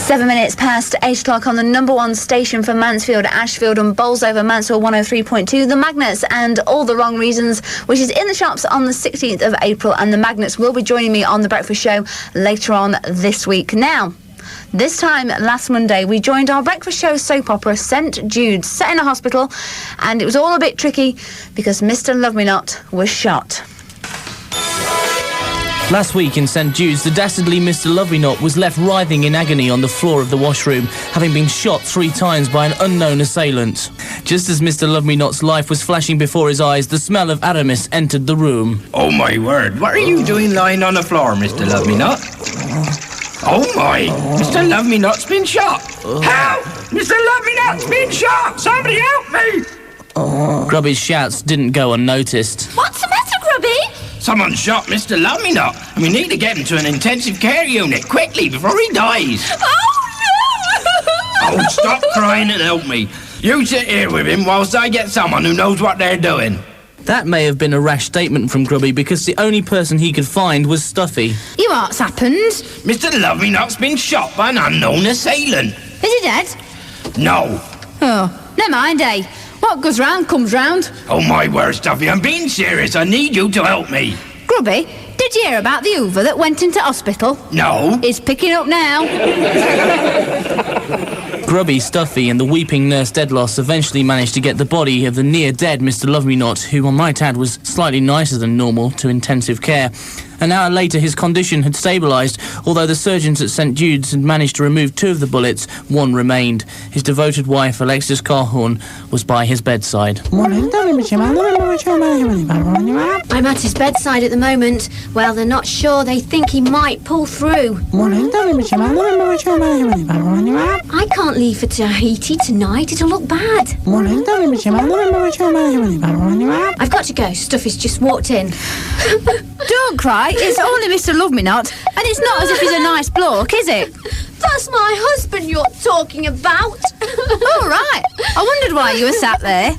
7 minutes past 8 o'clock on the number one station for Mansfield, Ashfield and Bolsover, Mansfield 103.2, The Magnets and All the Wrong Reasons, which is in the shops on the 16th of April, and The Magnets will be joining me on The Breakfast Show later on this week. Now, this time last Monday, we joined our breakfast show soap opera St Jude's, set in a hospital, and it was all a bit tricky because Mr. Love-Me-Not was shot. Last week in St Jude's, the dastardly Mr. Love-Me-Not was left writhing in agony on the floor of the washroom, having been shot 3 times by an unknown assailant. Just as Mr. Love-Me-Not's life was flashing before his eyes, the smell of Aramis entered the room. Oh my word, what are you doing lying on the floor, Mr. Love-Me-Not? Oh my, Mr. Love-Me-Not's been shot! Help! Mr. Love-Me-Not's been shot! Somebody help me! Grubby's shouts didn't go unnoticed. What's the matter, Grubby? Someone shot Mr. Love-Me-Not, and we need to get him to an intensive care unit quickly before he dies. Oh, no! Oh, stop crying and help me. You sit here with him whilst I get someone who knows what they're doing. That may have been a rash statement from Grubby because the only person he could find was Stuffy. You what's happened? Mr. Love-Me-Not's been shot by an unknown assailant. Is he dead? No. Oh, never mind, eh? What goes round comes round. Oh my word, Stuffy, I'm being serious. I need you to help me. Grubby, did you hear about the Hoover that went into hospital? No. It's picking up now. Grubby, Stuffy and the weeping nurse Deadloss eventually managed to get the body of the near-dead Mr. Love-Me-Not, who I might add was slightly nicer than normal, to intensive care. An hour later, his condition had stabilised, although the surgeons at St Jude's had managed to remove 2 of the bullets. 1 remained. His devoted wife, Alexis Carhorn, was by his bedside. I'm at his bedside at the moment. Well, they're not sure. They think he might pull through. I can't leave for Tahiti tonight. It'll look bad. I've got to go. Stuffy's just walked in. Don't cry, it's only Mr. Love-Me-Not, and it's not as if he's a nice bloke, is it? That's my husband you're talking about. Oh, right. I wondered why you were sat there.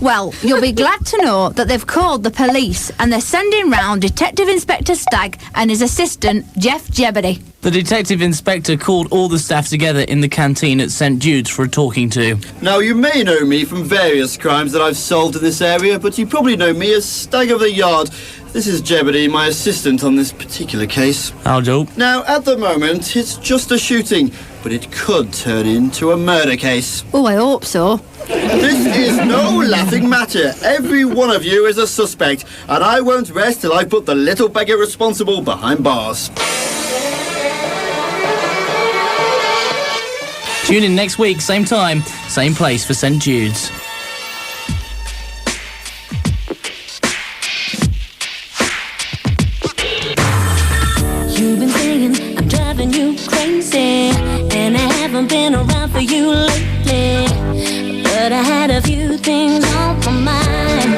Well, you'll be glad to know that they've called the police and they're sending round Detective Inspector Stagg and his assistant, Jeff Jeopardy. The detective inspector called all the staff together in the canteen at St Jude's for a talking to. Now, you may know me from various crimes that I've solved in this area, but you probably know me as Stag of the Yard. This is Jeopardy, my assistant on this particular case. How do? Now, at the moment, it's just a shooting, but it could turn into a murder case. Oh, I hope so. This is no laughing matter. Every one of you is a suspect, and I won't rest till I put the little beggar responsible behind bars. Tune in next week, same time, same place for St Jude's. You've been saying I'm driving you crazy, and I haven't been around for you lately, but I had a few things on my mind.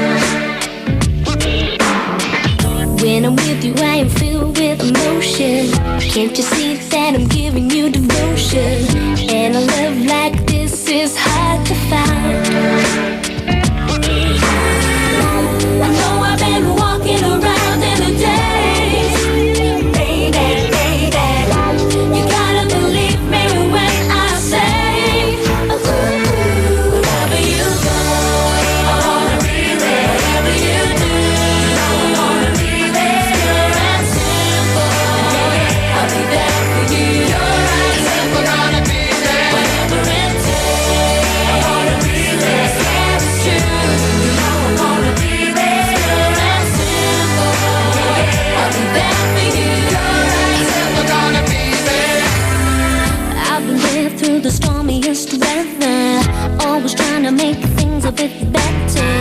When I'm with you, I am filled with emotion. Can't you see that I'm giving you devotion? And a love like this is hard to find. I know I've been walking around in a daze, baby, baby. You gotta believe me when I say, wherever you go, I wanna be there. Whatever you do, I wanna be there. Pure and simple, I'll be there for you. Pure and simple, gonna be there. Whatever it takes, I wanna be there. Yes, it's true, I wanna be there. Pure and simple, I'll be there for you. Pure and simple, gonna be there. I've been there through the stormiest weather, always trying to make things a bit better,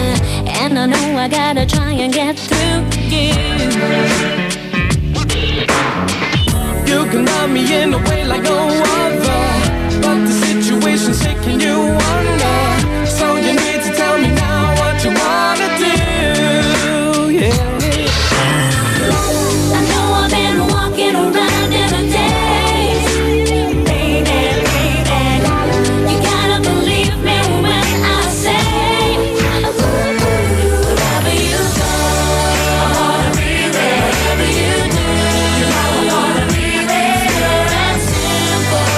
and I know I gotta try and get through you. You can love me in a way like no other, but the situation's taking you under. So you need to tell me now what you wanna do, yeah. I know I've been walking around in a daze, baby, baby. You gotta believe me when I say, wherever you go, I wanna be there. Whatever you do, I wanna be there. Pure and simple,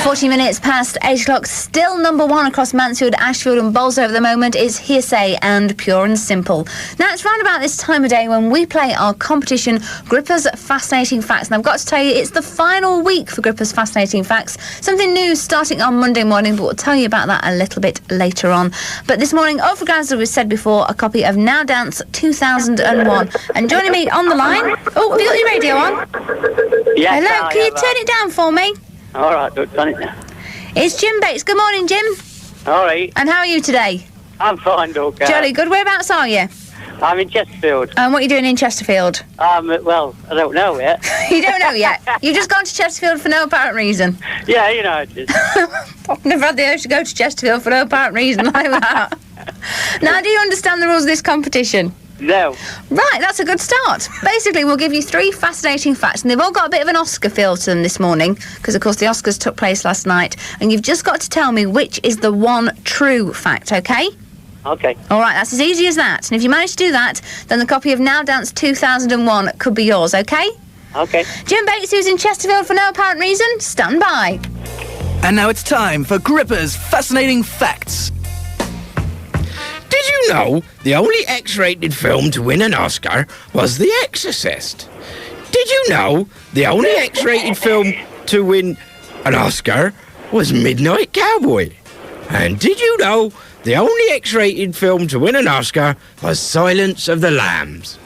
40 minutes past 8 o'clock, still number one across Mansfield, Ashfield and Bolsover at the moment is Hearsay and Pure and Simple. Now, it's round about this time of day when we play our competition, Gripper's Fascinating Facts. And I've got to tell you, it's the final week for Gripper's Fascinating Facts. Something new starting on Monday morning, but we'll tell you about that a little bit later on. But this morning, over grabs, as we said before, a copy of Now Dance 2001. And joining me on the line... Oh, have you got your radio on? Yes, hello, can you turn it down for me? All right, look, done it now. It's Jim Bates. Good morning, Jim. All right. And how are you today? I'm fine, Doug. Jolly good. Whereabouts are you? I'm in Chesterfield. And what are you doing in Chesterfield? Well, I don't know yet. You don't know yet? You've just gone to Chesterfield for no apparent reason? Yeah, you know it is. I've never had the urge to go to Chesterfield for no apparent reason like that. Now, do you understand the rules of this competition? No. Right, that's a good start. Basically, we'll give you 3 fascinating facts, and they've all got a bit of an Oscar feel to them this morning, because, of course, the Oscars took place last night, and you've just got to tell me which is the one true fact, OK? OK. All right, that's as easy as that. And if you manage to do that, then the copy of Now Dance 2001 could be yours, OK? OK. Jim Bates, who's in Chesterfield for no apparent reason, stand by. And now it's time for Gripper's Fascinating Facts. Did you know the only X-rated film to win an Oscar was The Exorcist? Did you know the only X-rated film to win an Oscar was Midnight Cowboy? And did you know the only X-rated film to win an Oscar was Silence of the Lambs?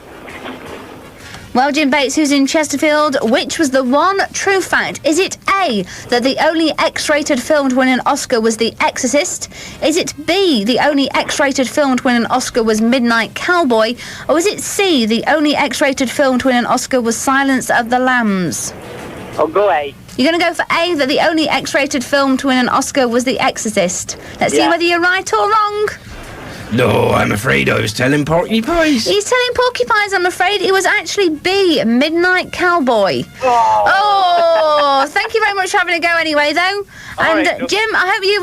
Well, Jim Bates, who's in Chesterfield, which was the one true fact? Is it A, that the only X-rated film to win an Oscar was The Exorcist? Is it B, the only X-rated film to win an Oscar was Midnight Cowboy? Or is it C, the only X-rated film to win an Oscar was Silence of the Lambs? I'll go A. You're going to go for A, that the only X-rated film to win an Oscar was The Exorcist. Let's see whether you're right or wrong. No, I'm afraid I was telling porcupines. He's telling porcupines, I'm afraid. It was actually B, Midnight Cowboy. Oh, thank you very much for having a go anyway, though. And, Jim, I hope you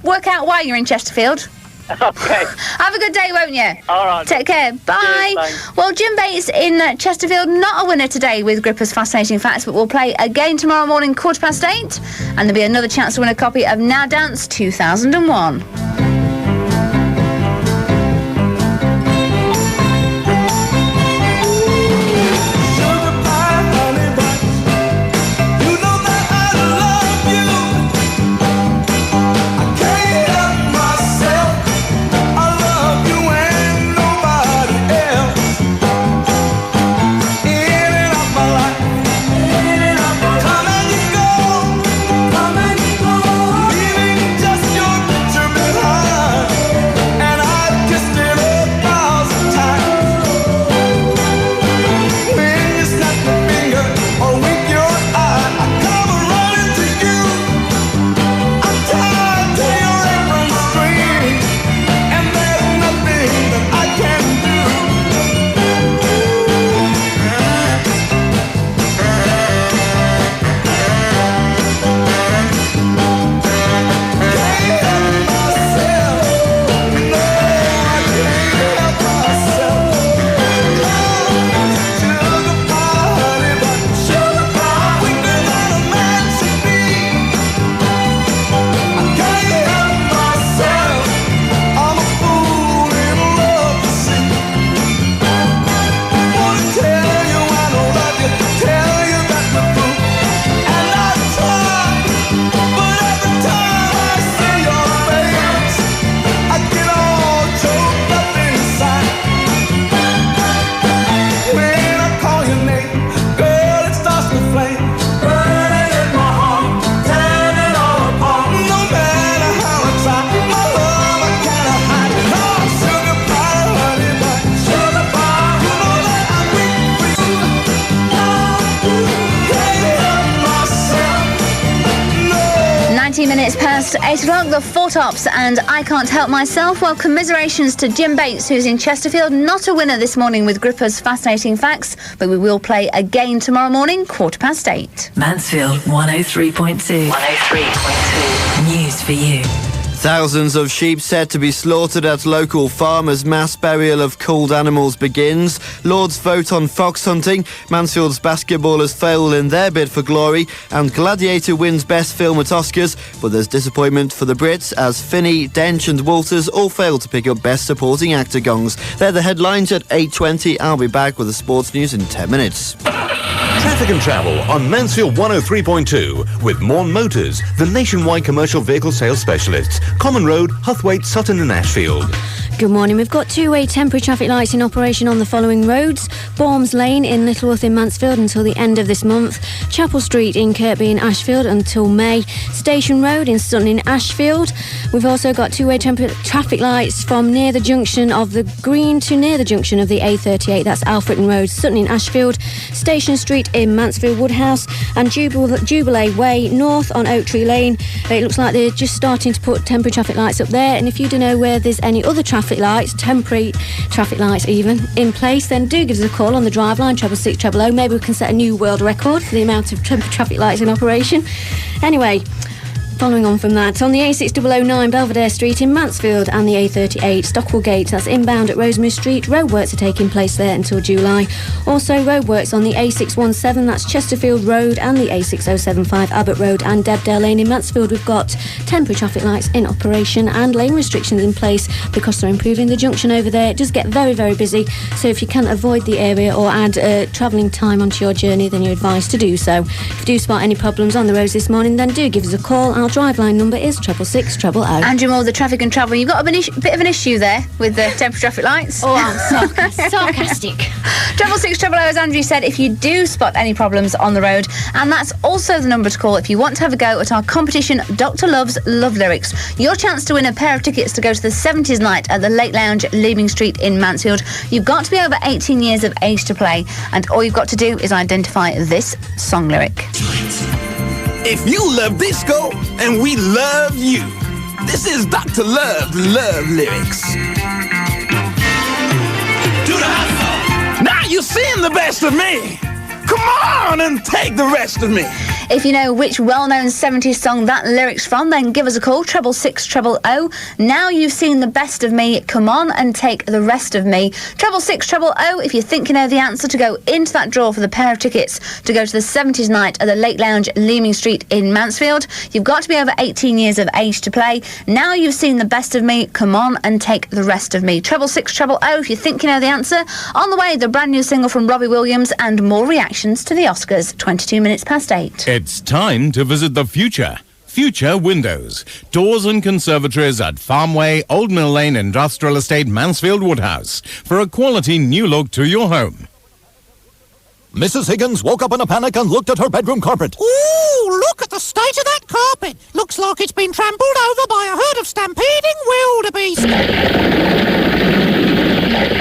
work out why you're in Chesterfield. OK. Have a good day, won't you? All right. Take care. Bye. Cheers, well, Jim Bates in Chesterfield, not a winner today with Gripper's Fascinating Facts, but we'll play again tomorrow morning, 8:15, and there'll be another chance to win a copy of Now Dance 2001. Minutes past 8 o'clock, the Four Tops and I Can't Help Myself. Well, commiserations to Jim Bates, who's in Chesterfield. Not a winner this morning with Gripper's Fascinating Facts, but we will play again tomorrow morning, 8:15. Mansfield 103.2. 103.2. News for you. Thousands of sheep set to be slaughtered at local farm as mass burial of culled animals begins. Lords vote on fox hunting. Mansfield's basketballers fail in their bid for glory. And Gladiator wins Best Film at Oscars. But there's disappointment for the Brits as Finney, Dench and Walters all failed to pick up Best Supporting Actor gongs. They're the headlines at 8:20. I'll be back with the sports news in 10 minutes. Traffic and travel on Mansfield 103.2 with Morn Motors, the nationwide commercial vehicle sales specialists. Common Road, Huthwaite, Sutton and Ashfield. Good morning. We've got two-way temporary traffic lights in operation on the following roads. Baums Lane in Littleworth in Mansfield until the end of this month. Chapel Street in Kirkby in Ashfield until May. Station Road in Sutton in Ashfield. We've also got two-way temporary traffic lights from near the junction of the Green to near the junction of the A38. That's Alfreton Road, Sutton in Ashfield. Station Street in Mansfield Woodhouse. And Jubilee Way north on Oak Tree Lane. It looks like they're just starting to put temporary traffic lights up there. And if you don't know where there's any other traffic lights, temporary traffic lights even, in place, then do give us a call on the drive line 666 000. Maybe we can set a new world record for the amount of temporary traffic lights in operation. Anyway, following on from that, on the A6009 Belvedere Street in Mansfield and the A38 Stockwell Gate, that's inbound at Rosemary Street, roadworks are taking place there until July. Also roadworks on the A617, that's Chesterfield Road, and the A6075 Abbott Road and Debdale Lane in Mansfield. We've got temporary traffic lights in operation and lane restrictions in place because they're improving the junction over there. It does get very, very busy, so if you can avoid the area or add travelling time onto your journey, then you're advised to do so. If you do spot any problems on the roads this morning, then do give us a call. Our drive line number is 666 000. Andrew Moore, the traffic and travel. You've got a bit of an issue there with the temporary traffic lights. Oh, I'm sarcastic. 666 000, as Andrew said, if you do spot any problems on the road. And that's also the number to call if you want to have a go at our competition, Dr. Love's Love Lyrics. Your chance to win a pair of tickets to go to the 70s night at the Lake Lounge, Leeming Street in Mansfield. You've got to be over 18 years of age to play, and all you've got to do is identify this song lyric. If you love disco, and we love you, this is Dr. Love's Love Lyrics. Do the hustle. Now you're seeing the best of me. Come on and take the rest of me. If you know which well-known 70s song that lyric's from, then give us a call, 666 000. Now you've seen the best of me, come on and take the rest of me. 666 000, if you think you know the answer, to go into that draw for the pair of tickets to go to the 70s night at the Lake Lounge, Leeming Street in Mansfield. You've got to be over 18 years of age to play. Now you've seen the best of me, come on and take the rest of me. 666 000, if you think you know the answer. On the way, the brand new single from Robbie Williams and more reactions to the Oscars, 22 minutes past 8. It's time to visit the future. Future Windows. Doors and conservatories at Farmway, Old Mill Lane Industrial Estate, Mansfield Woodhouse. For a quality new look to your home. Mrs. Higgins woke up in a panic and looked at her bedroom carpet. Ooh, look at the state of that carpet. Looks like it's been trampled over by a herd of stampeding wildebeest.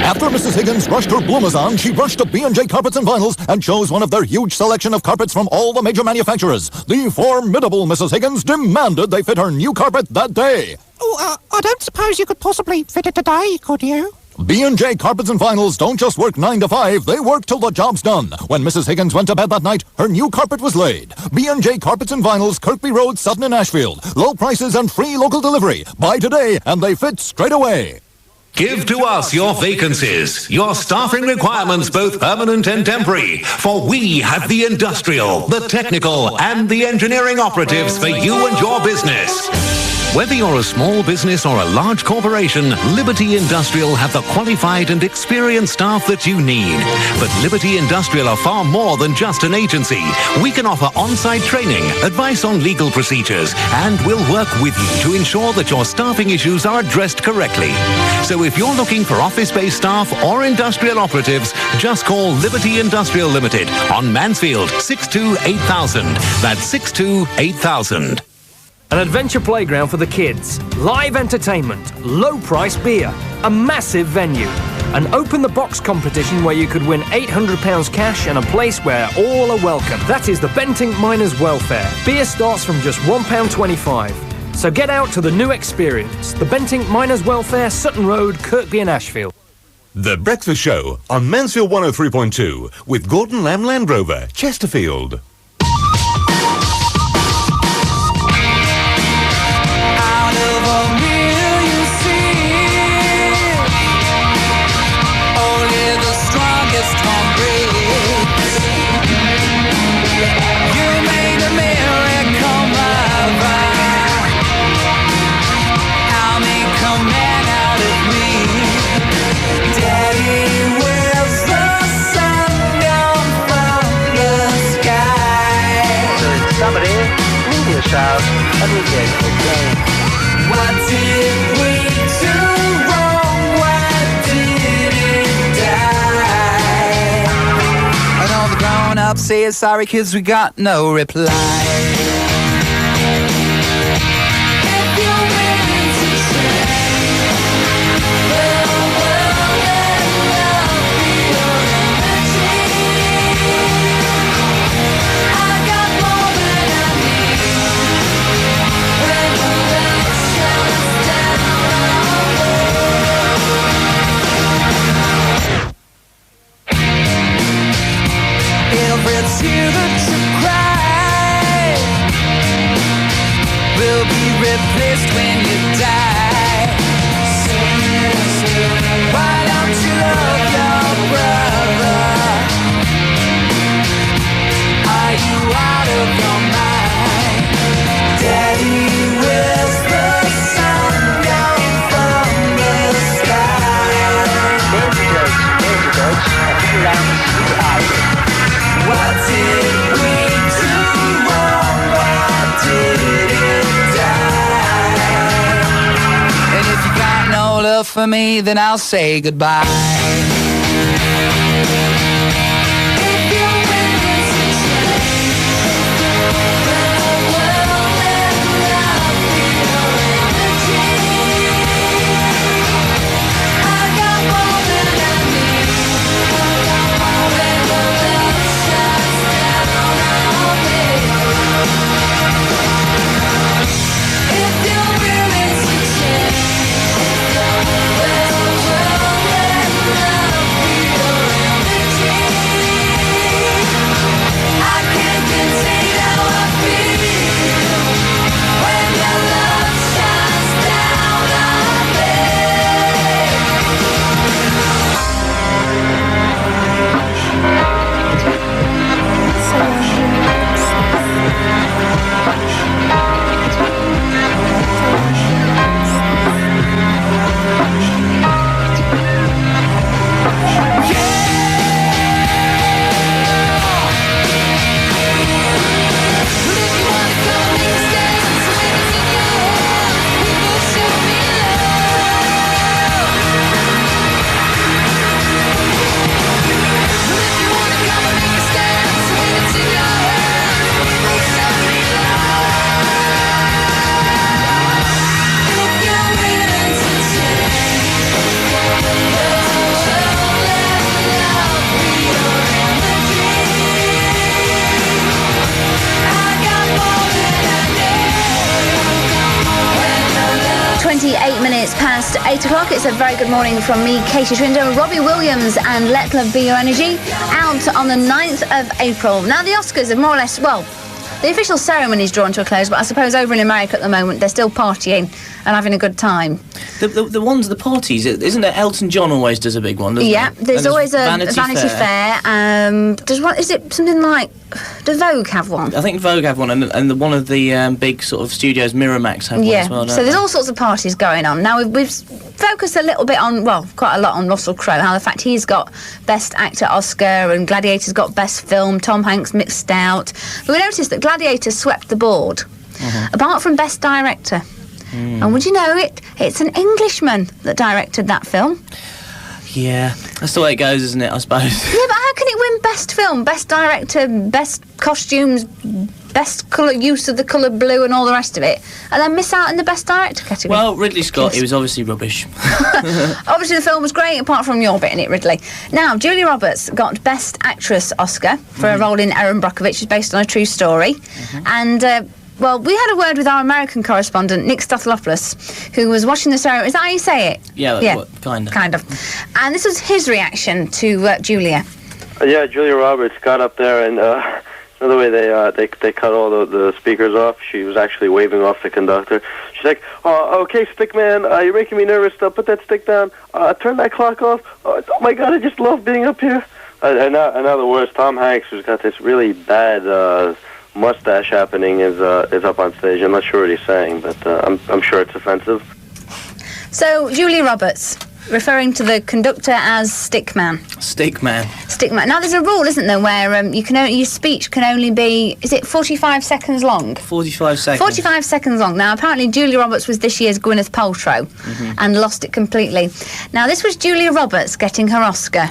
After Mrs. Higgins brushed her bloomers on, she brushed up B&J Carpets and Vinyls and chose one of their huge selection of carpets from all the major manufacturers. The formidable Mrs. Higgins demanded they fit her new carpet that day. Oh, I don't suppose you could possibly fit it today, could you? B&J Carpets and Vinyls don't just work 9 to 5, they work till the job's done. When Mrs. Higgins went to bed that night, her new carpet was laid. B&J Carpets and Vinyls, Kirkby Road, Sutton and Ashfield. Low prices and free local delivery. Buy today and they fit straight away. Give to us your vacancies, your staffing requirements, both permanent and temporary, for we have the industrial, the technical, and the engineering operatives for you and your business. Whether you're a small business or a large corporation, Liberty Industrial have the qualified and experienced staff that you need. But Liberty Industrial are far more than just an agency. We can offer on-site training, advice on legal procedures, and we'll work with you to ensure that your staffing issues are addressed correctly. So if you're looking for office-based staff or industrial operatives, just call Liberty Industrial Limited on Mansfield 628,000. That's 628,000. An adventure playground for the kids, live entertainment, low-price beer, a massive venue, an open-the-box competition where you could win £800 cash and a place where all are welcome. That is the Bentinck Miners Welfare. Beer starts from just £1.25. So get out to the new experience, the Bentinck Miners Welfare, Sutton Road, Kirkby and Ashfield. The Breakfast Show on Mansfield 103.2 with Gordon Lamb Land Rover, Chesterfield. Out of a stop saying sorry, 'cause we got no reply. Every tear that you cry will be replaced when you die. Sister, why don't you love your brother? Are you out of your mind? Daddy, where's the sun down from the sky? There she goes, What did we do wrong? Why did it die? And if you got no love for me, then I'll say goodbye. Past 8 o'clock. It's a very good morning from me, Katie Trinder, Robbie Williams and Let Love Be Your Energy, out on the 9th of April. Now the Oscars have more or less, well, the official ceremony is drawn to a close, but I suppose over in America at the moment they're still partying and having a good time. The parties, isn't there? Elton John always does a big one, doesn't he? Yeah, there's always a Vanity Fair. Is it something like, does Vogue have one? I think Vogue have one, and one of the big sort of studios, Miramax, have one as well. So there's all sorts of parties going on. Now we've focused a little bit on, well, quite a lot on Russell Crowe, how the fact he's got Best Actor Oscar and Gladiator's got Best Film, Tom Hanks mixed out. But we noticed that Gladiator swept the board, apart from Best Director. And would you know it? It's an Englishman that directed that film. Yeah, that's the way it goes, isn't it, I suppose? Yeah, but how can it win Best Film, Best Director, Best Costumes, Best colour use of the colour blue and all the rest of it, and then miss out in the Best Director category? Well, Ridley Scott, he was obviously rubbish. Obviously the film was great, apart from your bit in it, Ridley. Now, Julia Roberts got Best Actress Oscar for a role in Erin Brockovich, which is based on a true story. And... well, we had a word with our American correspondent, Nick Stothelopoulos, who was watching the ceremony. Is that how you say it? Yeah. Kind of. Kind of. And this was his reaction to Julia. Yeah, Julia Roberts got up there, and the way they cut all the speakers off, she was actually waving off the conductor. She's like, okay, stickman, you're making me nervous. Put that stick down. Turn that clock off. Oh my God, I just love being up here. And now the worst, Tom Hanks, who's got this really bad mustache happening, is up on stage. I'm not sure what he's saying, but I'm sure it's offensive. So, Julia Roberts, referring to the conductor as Stickman. Stickman. Stickman. Now, there's a rule, isn't there, where your speech can only be, is it 45 seconds long? 45 seconds. 45 seconds long. Now, apparently Julia Roberts was this year's Gwyneth Paltrow and lost it completely. Now, this was Julia Roberts getting her Oscar.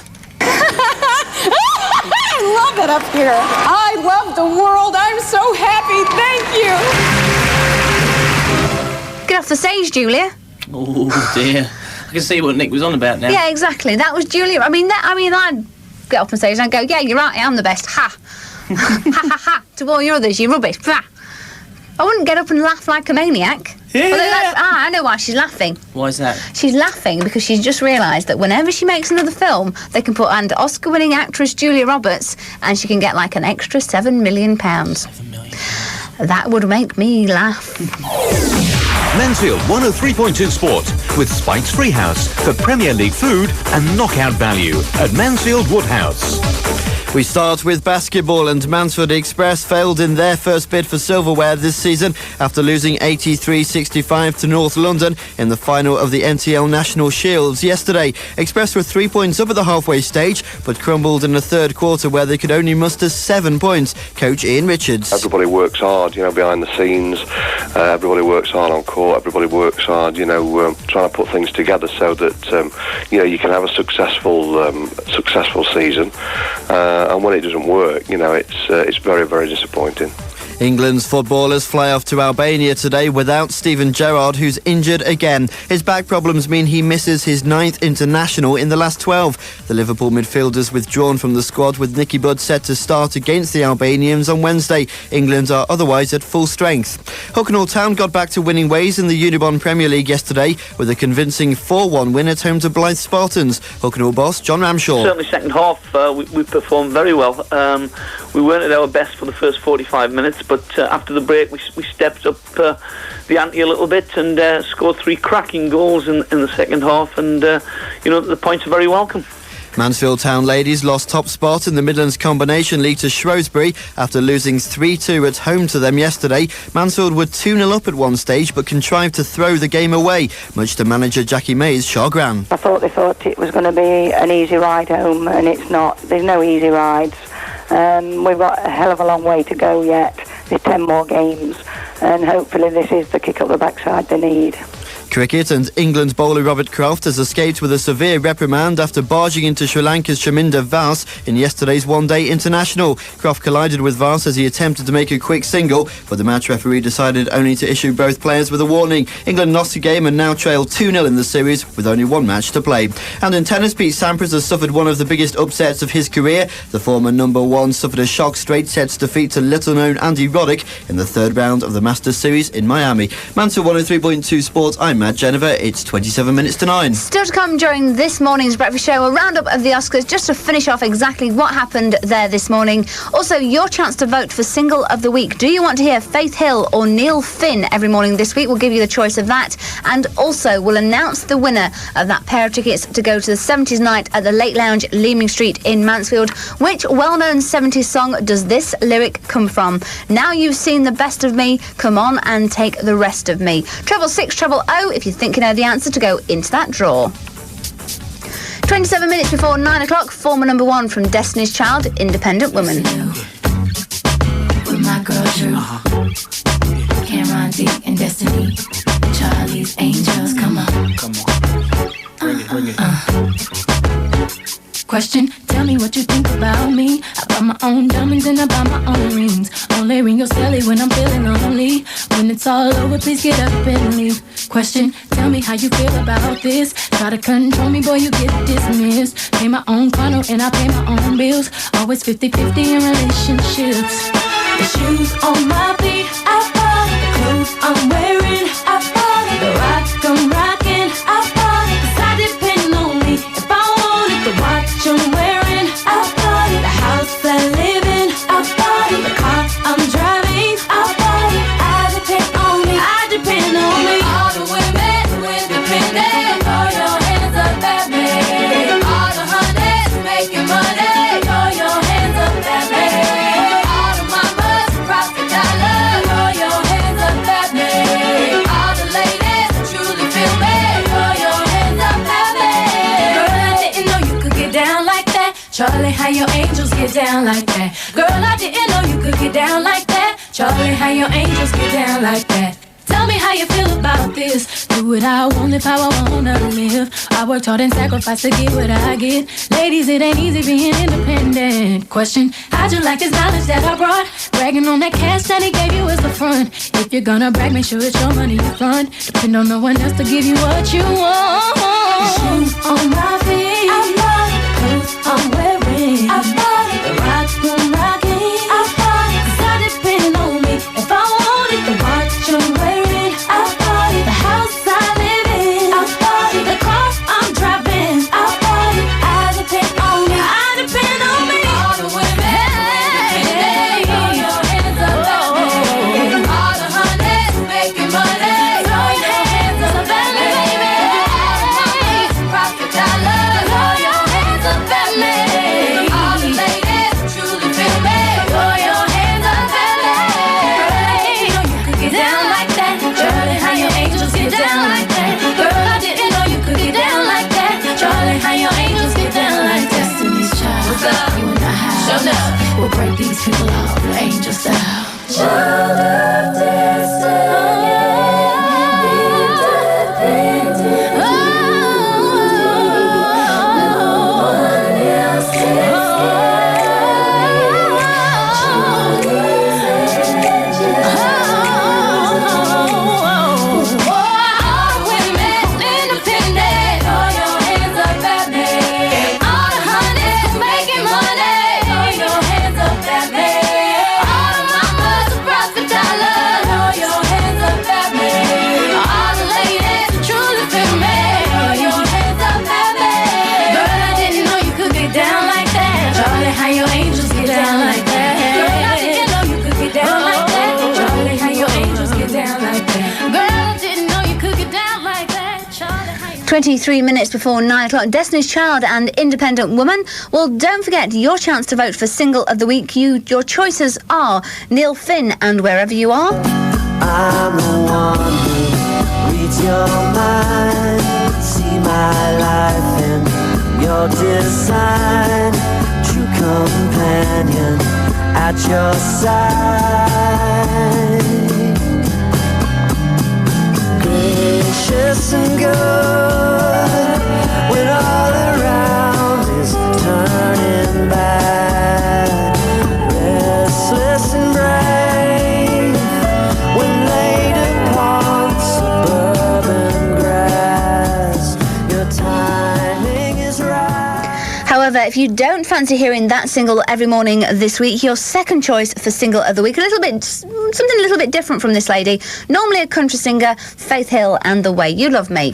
love it up here. I love the world. I'm so happy. Thank you. Get off the stage, Julia. Oh dear. I can see what Nick was on about now. Yeah, exactly. That was Julia. I'd get off the stage and I'd go, yeah, you're right, I am the best. Ha. Ha ha ha. To all your others, you're rubbish. Blah. I wouldn't get up and laugh like a maniac. Yeah. I know why she's laughing. Why is that? She's laughing because she's just realised that whenever she makes another film, they can put an Oscar-winning actress Julia Roberts and she can get like an extra £7 million. £7 million. That would make me laugh. Mansfield 103.2 Sport with Spike's Treehouse for Premier League food and knockout value at Mansfield Woodhouse. We start with basketball, and Mansfield Express failed in their first bid for silverware this season after losing 83-65 to North London in the final of the NTL National Shields yesterday. Express were 3 points up at the halfway stage, but crumbled in the third quarter where they could only muster 7 points. Coach Ian Richards. Everybody works hard, behind the scenes. Everybody works hard on court. Everybody works hard, trying to put things together so that, you can have a successful season. And when it doesn't work, it's very, very disappointing. England's footballers fly off to Albania today without Steven Gerrard, who's injured again. His back problems mean he misses his 9th international in the last 12. The Liverpool midfielders withdrawn from the squad, with Nicky Butt set to start against the Albanians on Wednesday. England are otherwise at full strength. Hucknall Town got back to winning ways in the Unibond Premier League yesterday with a convincing 4-1 win at home to Blythe Spartans. Hucknall boss John Ramshaw. Certainly second half we performed very well. We weren't at our best for the first 45 minutes, but after the break we stepped up the ante a little bit and scored 3 cracking goals in the second half, and the points are very welcome. Mansfield Town ladies lost top spot in the Midlands Combination League to Shrewsbury after losing 3-2 at home to them yesterday. Mansfield were 2-0 up at one stage but contrived to throw the game away, much to manager Jackie May's chagrin. I thought they thought it was going to be an easy ride home, and it's not. There's no easy rides. We've got a hell of a long way to go yet. There's 10 more games, and hopefully this is the kick up the backside they need. Cricket, and England bowler Robert Croft has escaped with a severe reprimand after barging into Sri Lanka's Chaminda Vas in yesterday's one-day international. Croft collided with Vas as he attempted to make a quick single, but the match referee decided only to issue both players with a warning. England lost the game and now trail 2-0 in the series with only one match to play. And in tennis, Pete Sampras has suffered one of the biggest upsets of his career. The former number one suffered a shock straight sets defeat to little-known Andy Roddick in the third round of the Masters Series in Miami. Mansfield 103.2 Sports, I'm Matt Jennifer. It's 27 minutes to 9. Still to come during this morning's breakfast show, a roundup of the Oscars just to finish off exactly what happened there this morning. Also, your chance to vote for Single of the Week. Do you want to hear Faith Hill or Neil Finn every morning this week? We'll give you the choice of that. And also, we'll announce the winner of that pair of tickets to go to the 70s night at the Lake Lounge, Leeming Street in Mansfield. Which well-known 70s song does this lyric come from? Now you've seen the best of me, come on and take the rest of me. 600 if you think you know the answer to go into that draw. 27 minutes before 9 o'clock, former number one from Destiny's Child, Independent Woman. With my girl Drew, Cameron D and Destiny, Charlie's Angels, come on. Bring it. Question, tell me what you think about me. I buy my own diamonds and I buy my own rings. Only ring your celly when I'm feeling lonely. When it's all over, please get up and leave. Question, tell me how you feel about this. Try to control me, boy, you get dismissed. Pay my own condo and I pay my own bills. Always 50-50 in relationships. The shoes on my feet, I bought it. The clothes I'm wearing, I bought it. The rock I'm rocking, I bought it. 'Cause I depend on me if I want it. The watch I'm wearing, I bought it. The house I live in, I bought it. The car I'm driving, I bought it. I depend on me, I depend on me. All the women who independent, throw your hands up at me. All the hunters making money, throw your hands up at me. All the mamas across the dollar, throw your hands up at me. All the ladies who truly feel me, throw your hands up at me. Girl, I didn't know you could get down like that. Charlie, how your angels get down like that. Girl, I didn't know you could get down like that. Charlie, how your angels get down like that. Tell me how you feel about this. Do what I want, live how I wanna live. I worked hard and sacrificed to get what I get. Ladies, it ain't easy being independent. independent. Question, how'd you like this knowledge that I brought? Bragging on that cash that he gave you is the front. If you're gonna brag, make sure it's your money you fund. Depend on no one else to give you what you want. Shoes on my feet, I bought it. Clothes I'm wearing, I bought it. The watch I'm rocking, I bought it. 'Cause I depend on me. If I want it, the watch I'm wearing, I bought it. The house I live in, I bought it. The car I'm driving, I bought it. I depend on me, I depend on me. All the women, hey, throw your hands up at me. All the honeys making money, throw your hands up at me, baby. Profit dollars, throw your hands up at me. All the ladies truly feel me, throw your hands up at me. Girl, I didn't know you could get down like that. Charlie, how your angels get down like that. Girl, I didn't know you could get down like that. Charlie, how your angels get down like that. Destiny's Child, what's up? You and I have shown up. We'll break these people off, angel style. Child of destiny. Girl, I didn't know you could get down like that. Charlie, how your angels get down like that. Girl, I didn't know you could get down like that. Charlie, how your 23 minutes before 9 o'clock, Destiny's Child and Independent Woman. Well, don't forget your chance to vote for Single of the Week. Your choices are Neil Finn and Wherever You Are. I'm the one who reads your mind. See my life in your design. True companion at your side. Gracious and good when all around is turning bad. Restless and brave when laid upon suburban grass. Your timing is right. However, if you don't fancy hearing that single every morning this week, your second choice for Single of the Week, something a little bit different from this lady. Normally a country singer, Faith Hill and The Way You Love Me.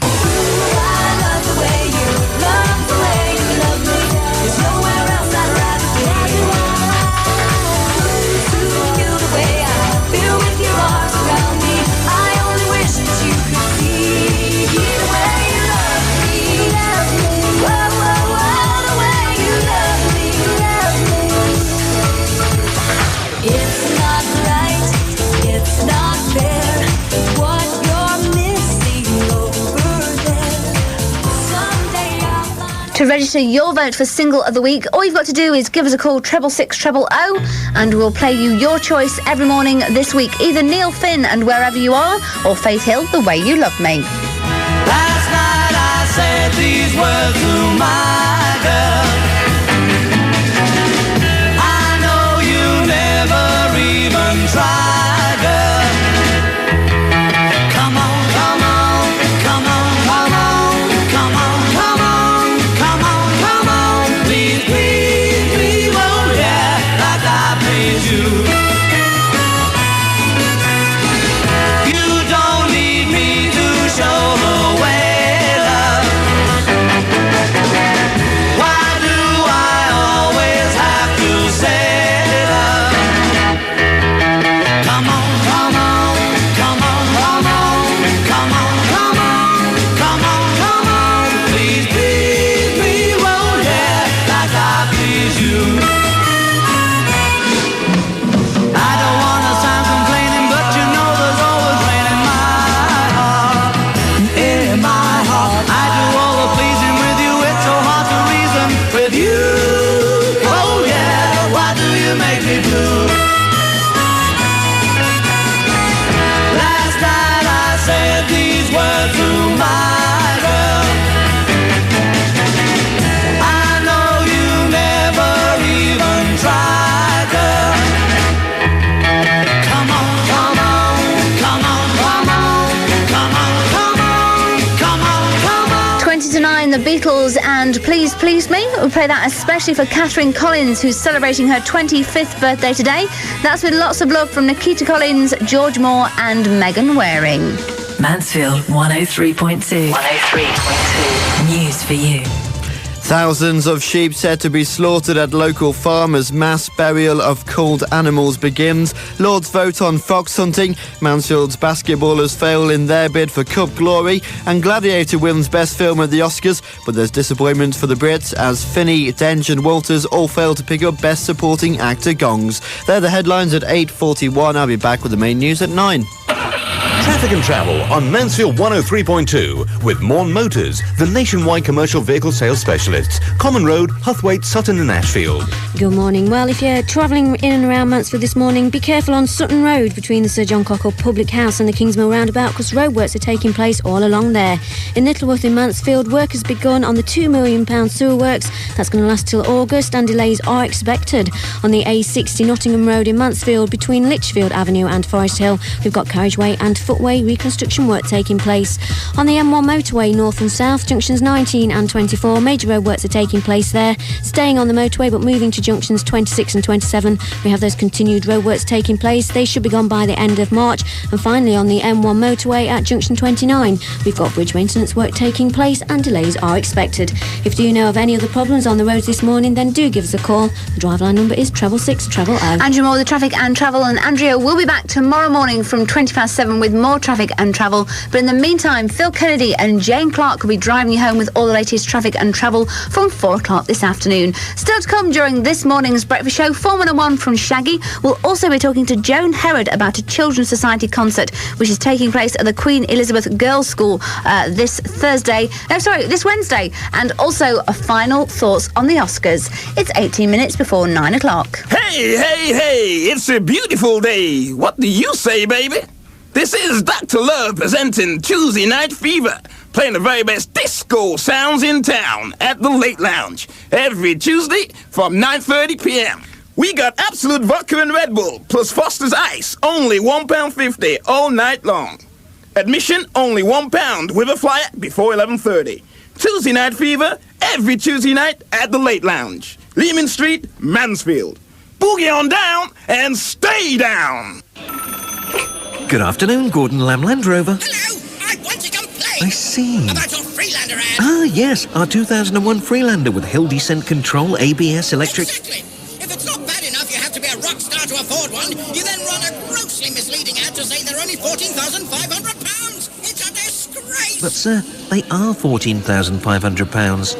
To register your vote for Single of the Week, all you've got to do is give us a call, 666 000, and we'll play you your choice every morning this week. Either Neil Finn and Wherever You Are, or Faith Hill, The Way You Love Me. Last night I said these words to my girl. I know you never even tried, girl. Come on, come on, come on, come on, come on, come on, come on, come on. Please, please, please, oh yeah, like I please you. You don't need me to show the way, love. Beatles and Please Please Me. We'll play that especially for Catherine Collins, who's celebrating her 25th birthday today. That's with lots of love from Nikita Collins, George Moore and Megan Waring. Mansfield 103.2. 103.2. News for you. Thousands of sheep said to be slaughtered at local farmers. Mass burial of culled animals begins. Lord's vote on fox hunting. Mansfield's basketballers fail in their bid for Cup glory. And Gladiator wins Best Film at the Oscars. But there's disappointment for the Brits as Finney, Dench and Walters all fail to pick up Best Supporting Actor gongs. They're the headlines at 8:41. I'll be back with the main news at 9. Traffic and travel on Mansfield 103.2 with Morn Motors, the nationwide commercial vehicle sales specialists. Common Road, Huthwaite, Sutton and Ashfield. Good morning. Well, if you're travelling in and around Mansfield this morning, be careful on Sutton Road between the Sir John Cockle Public House and the Kingsmill Roundabout, because roadworks are taking place all along there. In Littleworth in Mansfield, work has begun on the £2 million sewer works. That's going to last till August and delays are expected. On the A60 Nottingham Road in Mansfield between Lichfield Avenue and Forest Hill, we've got carriageway and footway reconstruction work taking place. On the M1 motorway north and south, junctions 19 and 24, major roadworks are taking place there. Staying on the motorway but moving to junctions 26 and 27, we have those continued roadworks taking place. They should be gone by the end of March. And finally on the M1 motorway at junction 29, we've got bridge maintenance work taking place and delays are expected. If you know of any other problems on the roads this morning, then do give us a call. The driveline number is 666 000. Andrew Moore, the traffic and travel, and Andrea will be back tomorrow morning from 7:20 with more traffic and travel. But in the meantime, Phil Kennedy and Jane Clark will be driving you home with all the latest traffic and travel from 4 o'clock this afternoon. Still to come during this morning's breakfast show, Formula One from Shaggy. We'll also be talking to Joan Herod about a Children's Society concert which is taking place at the Queen Elizabeth Girls' School this Wednesday. And also a final thoughts on the Oscars. It's 18 minutes before 9 o'clock. Hey, it's a beautiful day. What do you say, baby? This is Dr. Love presenting Tuesday Night Fever, playing the very best disco sounds in town at the Late Lounge, every Tuesday from 9:30 p.m. We got Absolute Vodka and Red Bull, plus Foster's Ice, only £1.50 all night long. Admission, only £1 with a flyer before 11:30. Tuesday Night Fever, every Tuesday night at the Late Lounge, Lehman Street, Mansfield. Boogie on down and stay down! Good afternoon, Gordon Lamb Land Rover. Hello, I want to complain. I see. About your Freelander ad. Ah, yes, our 2001 Freelander with hill descent control, ABS, electric... Exactly. If it's not bad enough you have to be a rock star to afford one, you then run a grossly misleading ad to say they're only £14,500. It's a disgrace. But, sir, they are £14,500.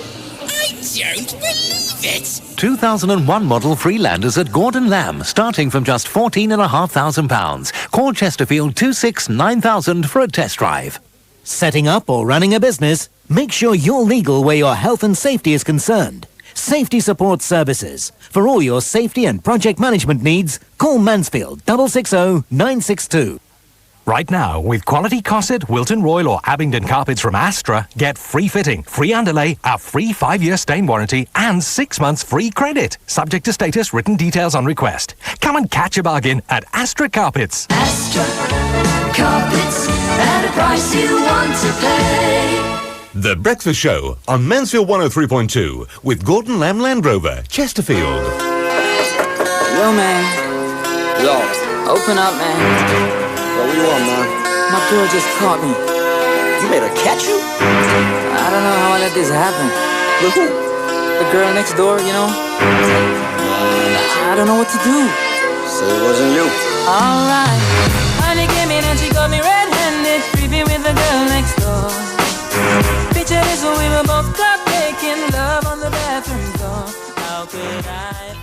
I don't believe it. 2001 model Freelanders at Gordon Lamb, starting from just £14,500. Call Chesterfield 269,000 for a test drive. Setting up or running a business? Make sure you're legal where your health and safety is concerned. Safety Support Services. For all your safety and project management needs, call Mansfield 660 962. Right now, with quality Cosset, Wilton Royal or Abingdon carpets from Astra, get free fitting, free underlay, a free 5-year stain warranty and 6 months free credit. Subject to status, written details on request. Come and catch a bargain at Astra Carpets. Astra Carpets at a price you want to pay. The Breakfast Show on Mansfield 103.2 with Gordon Lamb Land Rover, Chesterfield. Yo, man. Yo. Open up, man. What do you want, man? My girl just caught me. You made her catch you? I don't know how I let this happen. With who? The girl next door, you know? I don't know what to do. Say it wasn't you. Alright. Honey came in and she got me red-handed, creepy with the girl next door. Picture this when we were both caught making love on the bathroom door. How could I